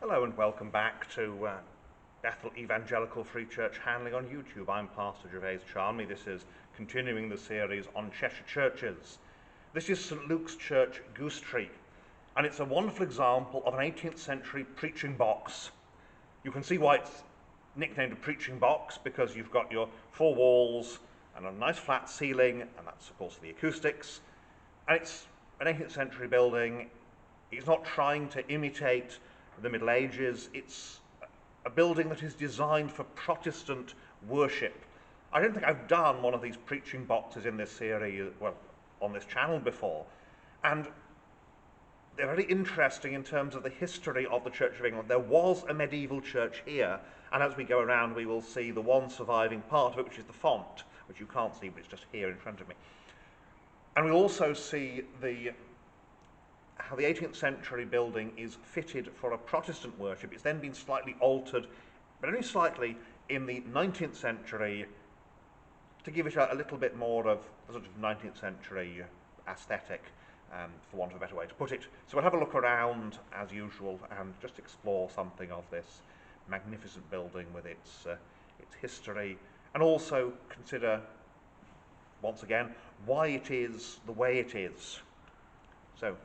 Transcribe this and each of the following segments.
Hello and welcome back to Bethel Evangelical Free Church Handling on YouTube. I'm Pastor Gervais Charnley. This is continuing the series on Cheshire churches. This is St Luke's Church, Goostrey, and it's a wonderful example of an 18th century preaching box. You can see why it's nicknamed a preaching box, because you've got your four walls and a nice flat ceiling, and that's of course the acoustics. And it's an 18th century building. It's not trying to imitate the Middle Ages. It's a building that is designed for Protestant worship. I don't think I've done one of these preaching boxes in this series, well, on this channel before. And they're very interesting in terms of the history of the Church of England. There was a medieval church here, and as we go around we will see the one surviving part of it, which is the font, which you can't see, but it's just here in front of me. And we'll also see how the 18th century building is fitted for a Protestant worship. It's then been slightly altered, but only slightly, in the 19th century to give it a little bit more of the sort of 19th century aesthetic, for want of a better way to put it. So we'll have a look around as usual and just explore something of this magnificent building with its history, and also consider once again why it is the way it is. So,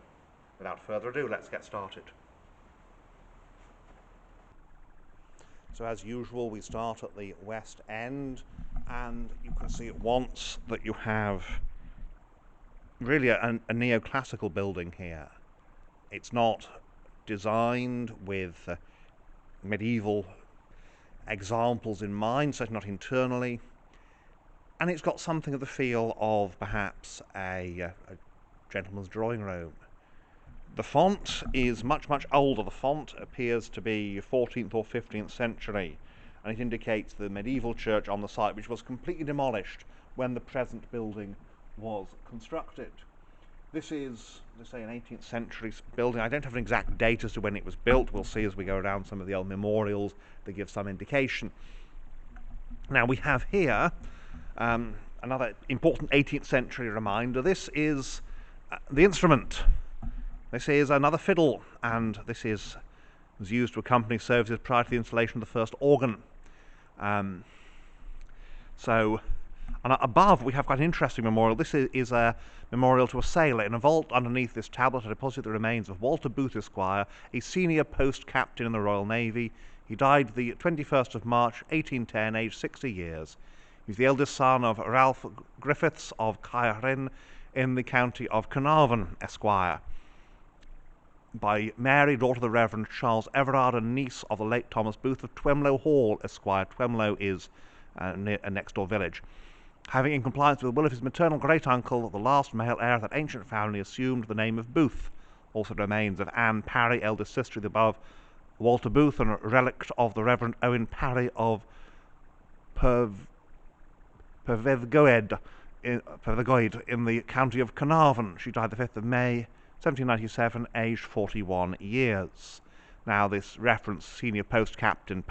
without further ado, let's get started. So as usual, we start at the west end, and you can see at once that you have really a neoclassical building here. It's not designed with medieval examples in mind, certainly not internally, and it's got something of the feel of perhaps a gentleman's drawing room. The font is much older. The font appears to be 14th or 15th century, and it indicates the medieval church on the site, which was completely demolished when the present building was constructed. This is, let's say, an 18th century building. I don't have an exact date as to when it was built. We'll see as we go around some of the old memorials that give some indication. Now we have here another important 18th century reminder. This is the instrument. This is another fiddle, and this was used to accompany services prior to the installation of the first organ. And above we have quite an interesting memorial. This is a memorial to a sailor. In a vault underneath this tablet are deposited the remains of Walter Booth, Esquire, a senior post captain in the Royal Navy. He died the 21st of March 1810, aged 60 years. He was the eldest son of Ralph Griffiths of Cheshire in the county of Carnarvon, Esquire, by Mary, daughter of the Reverend Charles Everard, and niece of the late Thomas Booth of Twemlow Hall, Esquire. Twemlow is a next door village. Having, in compliance with the will of his maternal great-uncle, the last male heir of that ancient family, assumed the name of Booth. Also remains of Anne Parry, eldest sister of the above Walter Booth, and a relict of the Reverend Owen Parry of Pervegoed in the county of Carnarvon. She died the 5th of May 1797, aged 41 years. Now this reference, senior post captain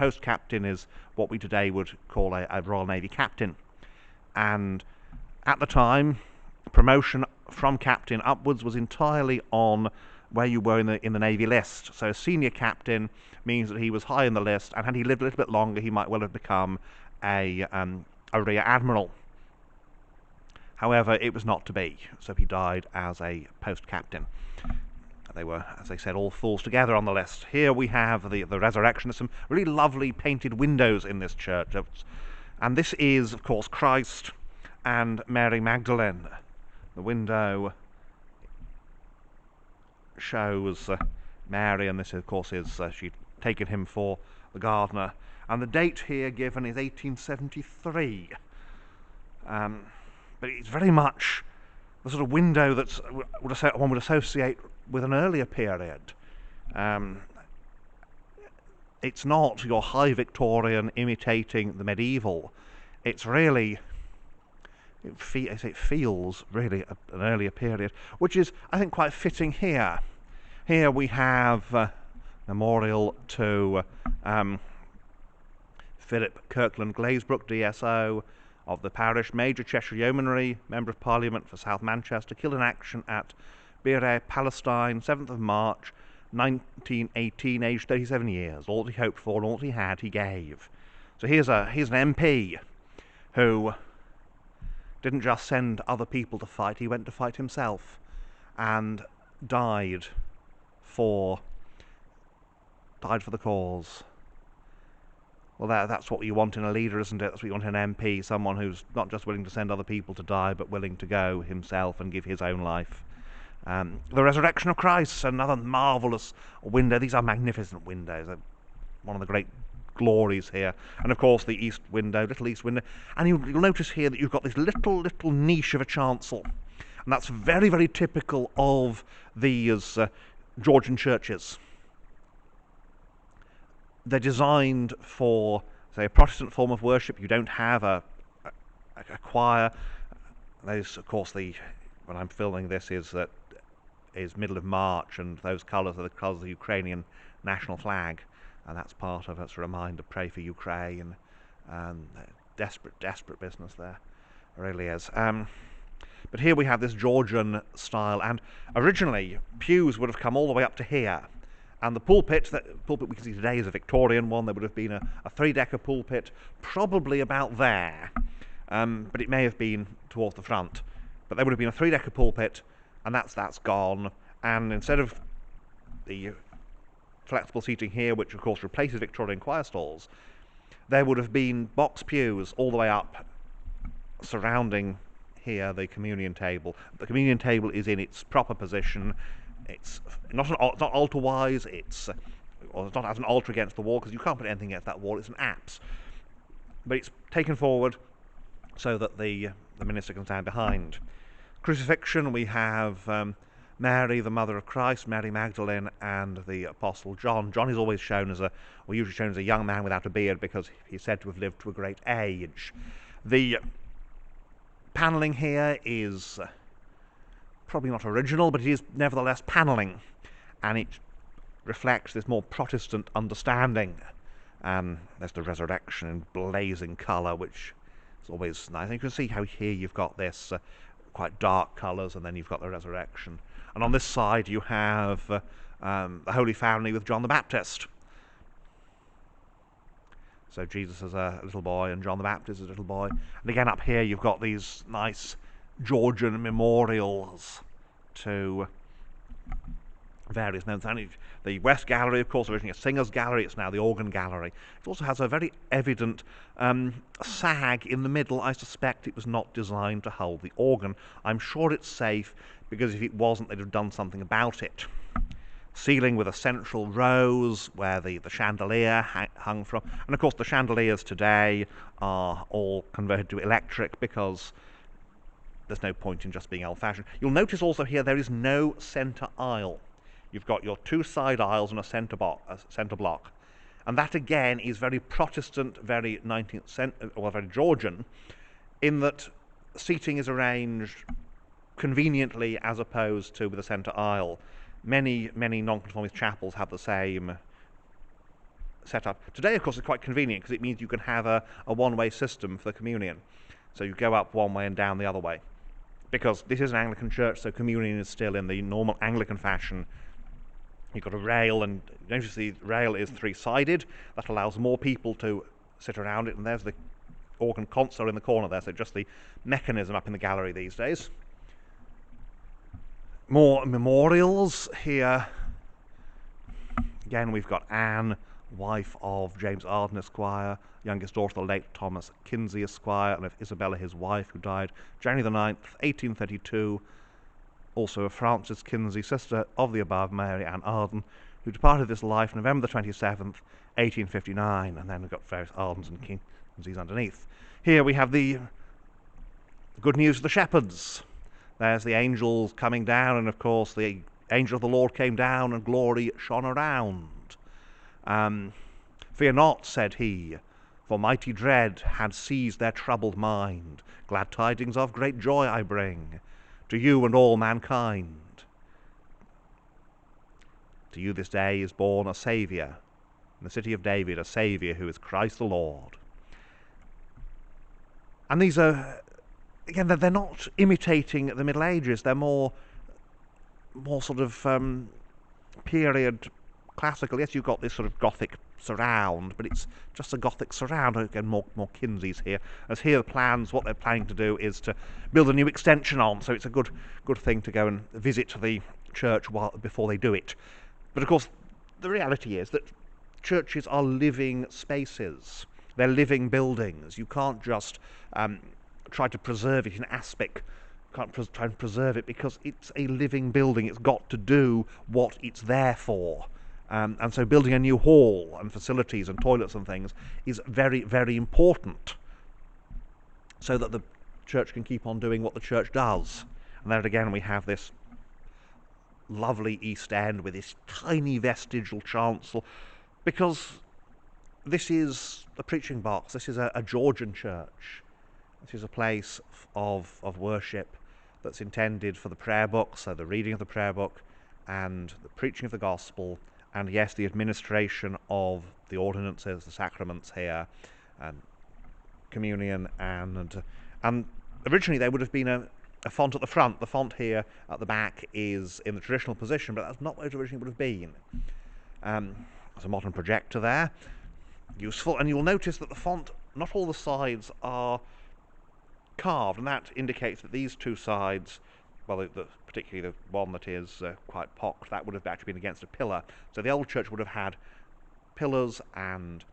is what we today would call a Royal Navy captain. And at the time, promotion from captain upwards was entirely on where you were in the Navy list. So senior captain means that he was high in the list, and had he lived a little bit longer, he might well have become a rear admiral. However, it was not to be, so he died as a post captain. They were, as I said, all falls together on the list. Here we have the resurrection. There's some really lovely painted windows in this church, and this is, of course, Christ and Mary Magdalene. The window shows Mary, and this, of course, is she'd taken him for the gardener. And the date here given is 1873. But it's very much the sort of window that one would associate with an earlier period. It's not your high Victorian imitating the medieval. It's really, it feels really an earlier period, which is, I think, quite fitting here. Here we have a memorial to Philip Kirkland Glazebrook, DSO, of the parish, Major Cheshire Yeomanry, Member of Parliament for South Manchester, killed in action at Beereh, Palestine, 7th of March 1918, aged 37 years. All that he hoped for and all that he had, he gave. So here's an MP who didn't just send other people to fight, he went to fight himself and died for the cause. Well, that's what you want in a leader, isn't it? That's what you want in an MP, someone who's not just willing to send other people to die, but willing to go himself and give his own life. The resurrection of Christ, another marvellous window. These are magnificent windows, one of the great glories here. And of course the east window, little east window. And you'll notice here that you've got this little niche of a chancel. And that's very, very typical of these Georgian churches. They're designed for, say, a Protestant form of worship. You don't have a choir. Those, of course, when I'm filming this is middle of March, and those colours are the colours of the Ukrainian national flag, and that's part of it's a reminder, pray for Ukraine. Desperate business there, it really is. But here we have this Georgian style, and originally pews would have come all the way up to here. And the pulpit we can see today is a Victorian one. There would have been a three-decker pulpit, probably about there, but it may have been towards the front. But there would have been a three-decker pulpit, and that's gone. And instead of the flexible seating here, which of course replaces Victorian choir stalls, there would have been box pews all the way up, surrounding here the communion table. The communion table is in its proper position. It's not altar-wise. It's not as an altar against the wall, because you can't put anything against that wall. It's an apse, but it's taken forward so that the minister can stand behind. Crucifixion, we have Mary, the mother of Christ, Mary Magdalene, and the Apostle John. John is always shown usually shown as a young man without a beard, because he's said to have lived to a great age. The panelling here is probably not original, but it is nevertheless panelling, and it reflects this more Protestant understanding. There's the resurrection in blazing colour, which is always nice. And you can see how here you've got this quite dark colours, and then you've got the resurrection. And on this side you have the Holy Family with John the Baptist. So Jesus as a little boy and John the Baptist as a little boy. And again up here you've got these nice Georgian memorials to various men. The West Gallery, of course, originally a singer's gallery, it's now the organ gallery. It also has a very evident sag in the middle. I suspect it was not designed to hold the organ. I'm sure it's safe, because if it wasn't, they'd have done something about it. Ceiling with a central rose where the chandelier hung from. And of course the chandeliers today are all converted to electric, because there's no point in just being old-fashioned. You'll notice also here there is no centre aisle. You've got your two side aisles and a centre block. And that again is very Protestant, very 19th century, or very Georgian, in that seating is arranged conveniently as opposed to with a centre aisle. Many nonconformist chapels have the same setup. Today, of course, it's quite convenient, because it means you can have a one-way system for the communion. So you go up one way and down the other way. Because this is an Anglican church, so communion is still in the normal Anglican fashion. You've got a rail, and notice the rail is three-sided. That allows more people to sit around it, and there's the organ console in the corner there, so just the mechanism up in the gallery these days. More memorials here. Again, we've got Anne, wife of James Arden, Esquire, youngest daughter of the late Thomas Kinsey, Esquire, and of Isabella, his wife, who died January the 9th, 1832. Also of Frances Kinsey, sister of the above, Mary Ann Arden, who departed this life November the 27th, 1859. And then we've got various Ardens and Kinseys underneath. Here we have the good news of the shepherds. There's the angels coming down, and of course the angel of the Lord came down, and glory shone around. Fear not, said he, for mighty dread had seized their troubled mind. Glad tidings of great joy I bring to you and all mankind. To you this day is born a Saviour, in the city of David, a Saviour who is Christ the Lord. And these are, again, they're not imitating the Middle Ages. They're more sort of period classical. Yes, you've got this sort of Gothic surround, but it's just a Gothic surround. Again, more Kinseys here. As here the plans, what they're planning to do is to build a new extension on, so it's a good thing to go and visit the church before they do it. But of course, the reality is that churches are living spaces. They're living buildings. You can't just try to preserve it in aspect. Can't try and preserve it because it's a living building. It's got to do what it's there for. And so building a new hall and facilities and toilets and things is very, very important so that the church can keep on doing what the church does. And there again we have this lovely East End with this tiny vestigial chancel, because this is a preaching box. This is a Georgian church. This is a place of worship that's intended for the prayer book, so the reading of the prayer book and the preaching of the gospel, and yes, the administration of the ordinances, the sacraments here, and communion, and originally there would have been a font at the front. The font here at the back is in the traditional position, but that's not what it originally would have been. There's a modern projector there, useful, and you'll notice that the font, not all the sides are carved, and that indicates that these two sides, well, particularly the one that is quite pocked, that would have actually been against a pillar. So the old church would have had pillars and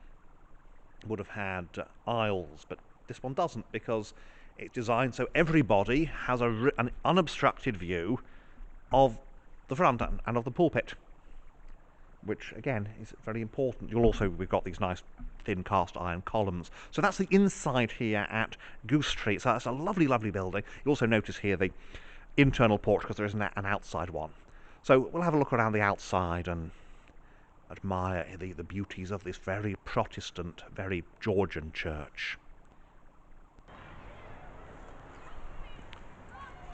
would have had aisles, but this one doesn't, because it's designed so everybody has an unobstructed view of the front and of the pulpit, which again is very important. We've got these nice thin cast iron columns. So that's the inside here at Goostrey. So that's a lovely, lovely building. You also notice here the internal porch, because there isn't an outside one. So we'll have a look around the outside and admire the beauties of this very Protestant, very Georgian church.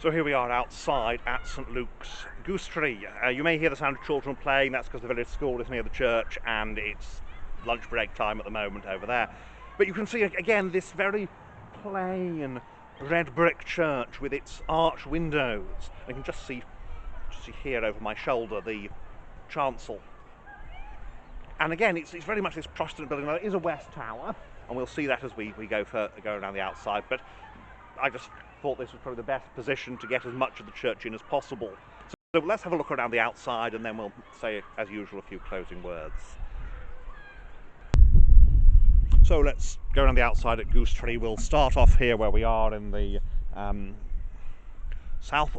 So here we are outside at St Luke's, Goostrey. You may hear the sound of children playing. That's because the village school is near the church and it's lunch break time at the moment over there. But you can see again this very plain red brick church with its arch windows. You can just see here over my shoulder the chancel. And again, it's very much this Protestant building. There is a west tower, and we'll see that as we go around the outside. But I just thought this was probably the best position to get as much of the church in as possible. So let's have a look around the outside, and then we'll say, as usual, a few closing words. So let's go around the outside at Goostrey. We'll start off here where we are in the south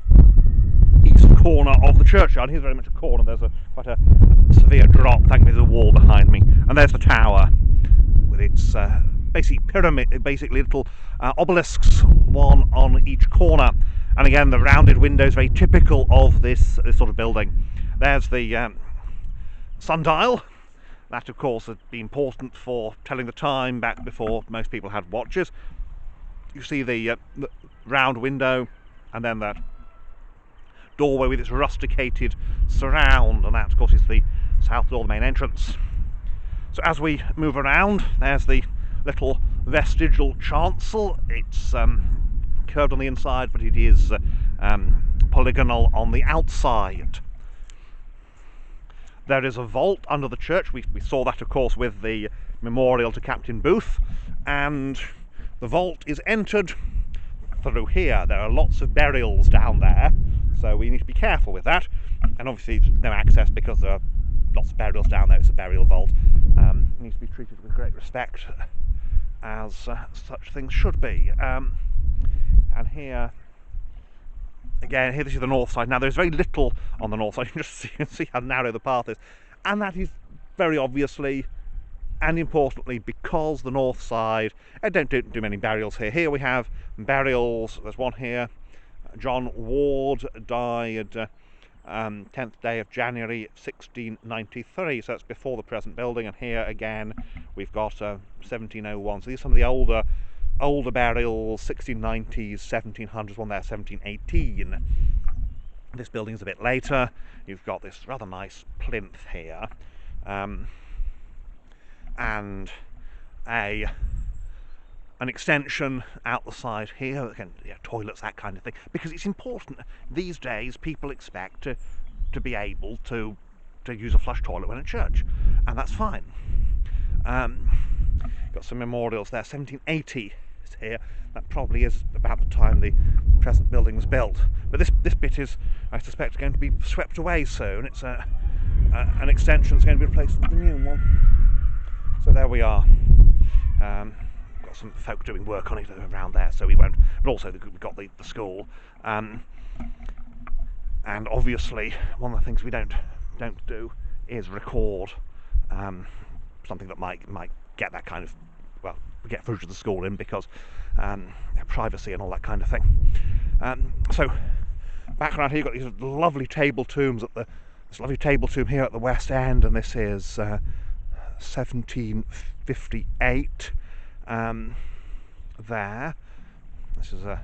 east corner of the churchyard. Here's very much a corner. There's quite a severe drop. Thankfully there's a wall behind me, and there's the tower with its basic pyramid, basically little obelisks, one on each corner. And again, the rounded windows, very typical of this sort of building. There's the sundial. That, of course, would be important for telling the time back before most people had watches. You see the round window, and then that doorway with its rusticated surround, and that, of course, is the south door, the main entrance. So as we move around, there's the little vestigial chancel. It's curved on the inside, but it is polygonal on the outside. There is a vault under the church. We saw that, of course, with the memorial to Captain Booth, and the vault is entered through here. There are lots of burials down there, so we need to be careful with that. And obviously no access because there are lots of burials down there. It's a burial vault. It needs to be treated with great respect, as such things should be. And here, again, here this is the north side. Now there's very little on the north side. You can just see how narrow the path is, and that is very obviously and importantly because the north side don't do many burials here. Here we have burials. There's one here. John Ward died 10th day of January 1693, so that's before the present building. And here again we've got 1701. So these are some of the older burials, 1690s, 1700s, one there 1718. This building is a bit later. You've got this rather nice plinth here, and an extension out the side here. Again, yeah, toilets, that kind of thing, because it's important these days. People expect to be able to to use a flush toilet when at church, and that's fine. Got some memorials there. 1780 is here. That probably is about the time the present building was built. But this bit is, I suspect, going to be swept away soon. It's an extension that's going to be replaced with a new one. So there we are. Got some folk doing work on it around there, so we won't. But also we've got the school, and obviously one of the things we don't do is record something that might get that kind of, well, get footage of the school in, because privacy and all that kind of thing. So back around here, you've got these lovely table tombs this lovely table tomb here at the West End, and this is 1758. There. This is a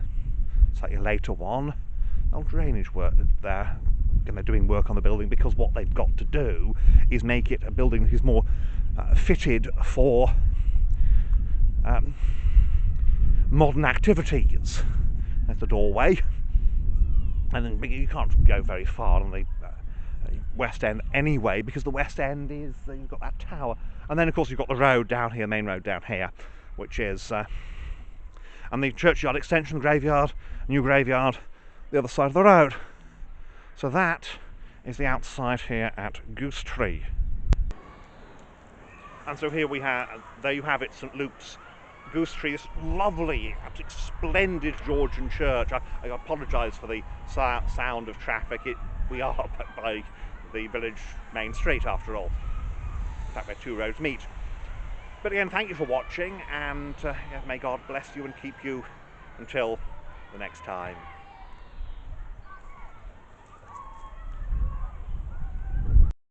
slightly later one. Old drainage work there. And they're doing work on the building because what they've got to do is make it a building that is more fitted for modern activities. There's the doorway, and then you can't go very far on the West End anyway, because the West End is, you've got that tower, and then of course you've got the road down here, main road down here, which is and the churchyard extension, graveyard, new graveyard, the other side of the road. So that is the outside here at Goostrey. And so here we have, there you have it, St Luke's, Goostrey, this lovely, absolutely splendid Georgian church. I apologise for the sound of traffic. We are by the village main street after all. In fact, where two roads meet. But again, thank you for watching, and may God bless you and keep you until the next time.